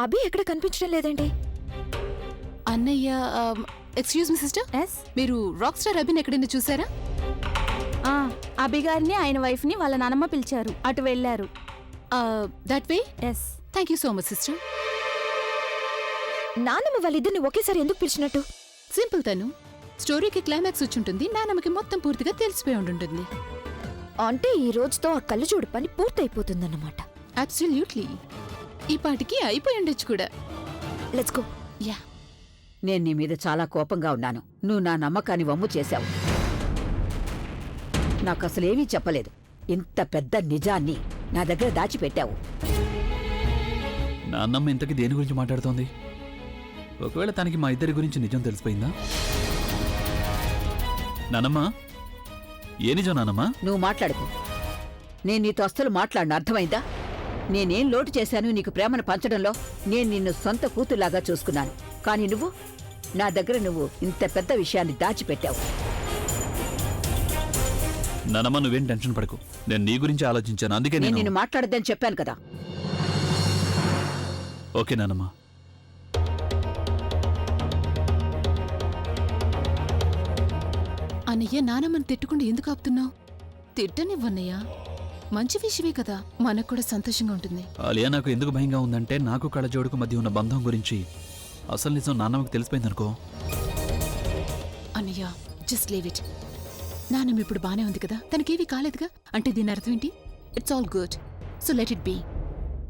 అభి ఎక్కడ కనిపించడం లేదండి. అన్నయ్య, ఎక్స్క్యూజ్ మీ సిస్టర్, ఎస్. మీరు రాక్ స్టార్ అభిని ఎక్కడైనా చూసారా? అభి గారిని ఆయన వైఫ్ ని వాళ్ళ నానమ్మ పిలిచారు, అటు వెళ్లారు. That way. Yes. Thank you so much sister. నానమ్మ వాళ్ళిద్దరిని ఒకేసారి ఎందుకు పిలిచినట్టు? సింపుల్ తను. స్టోరీకి క్లైమాక్స్ వచ్చుంటుంది, నానమ్మకి మొత్తం పూర్తిగా తెలిసిపోయి ఉంటుంది. అంటే ఈ రోజుతో ఆ కళ్ళజోడు పని పూర్తయిపోతుందన్నమాట. అబ్సల్యూట్లీ. ఈ పాటికి అయిపోయి ఉండొచ్చు కూడా. Let's go. యా. నేను నీ మీద చాలా కోపంగా ఉన్నాను. నువ్వు నా నమ్మకాన్ని వమ్ము చేశావు. నాకసలేమీ చెప్పలేదు. ఇంత పెద్ద నిజాన్ని నా దగ్గర దాచిపెట్టావు. నాన్నమ్మ ఇంతకి దేని గురించి మాట్లాడుతోంది? ఒకవేళ తనకి మా ఇద్దరి గురించి నిజం తెలిసిపోయిందా? నానమ్మ, ఏ నిజం నానమ్మా? నువ్వు మాట్లాడుకో. నేను నీతో అస్సలు మాట్లాడిన అర్థమైందా? నేనేం లోటు చేశాను నీకు ప్రేమను పంచడంలో? నేను నిన్ను సొంత కూతుర్లాగా చూసుకున్నాను. కాని నువ్వు నా దగ్గర ఇంత పెద్ద విషయాన్ని దాచిపెట్టావు. నానమ్మ, నువ్వేం టెన్షన్ పడకు. నేను నీ గురించి ఆలోచించాను, అందుకే నేను నేను నిన్ను మాట్లాడద్దని చెప్పాను కదా. ఓకే నానమ్మ. అన్నయ్య, నానమ్మని తిట్టుకుంటూ ఎందుకు ఆపుతున్నావు? తిట్టనివ్వన్నయ్యా, మంచి విషయమే కదా, మనకు కూడా సంతోషంగా ఉంటుంది. ఆలియా, నాకు ఎందుకు భయంగా ఉందంటే నాకు కళ్ళజోడుకు మధ్య ఉన్న బంధం గురించి అసలు నిజం నాన్నమ్మకి తెలిసిపోయిందనుకో. అన్నయ్య, జస్ట్ లీవ్ ఇట్. నానమ్మ ఇప్పుడు బానే ఉంది కదా, తనకేవీ కాలేదుగా. అంటే దీని అర్థం ఏంటి? It's all good, so let it be.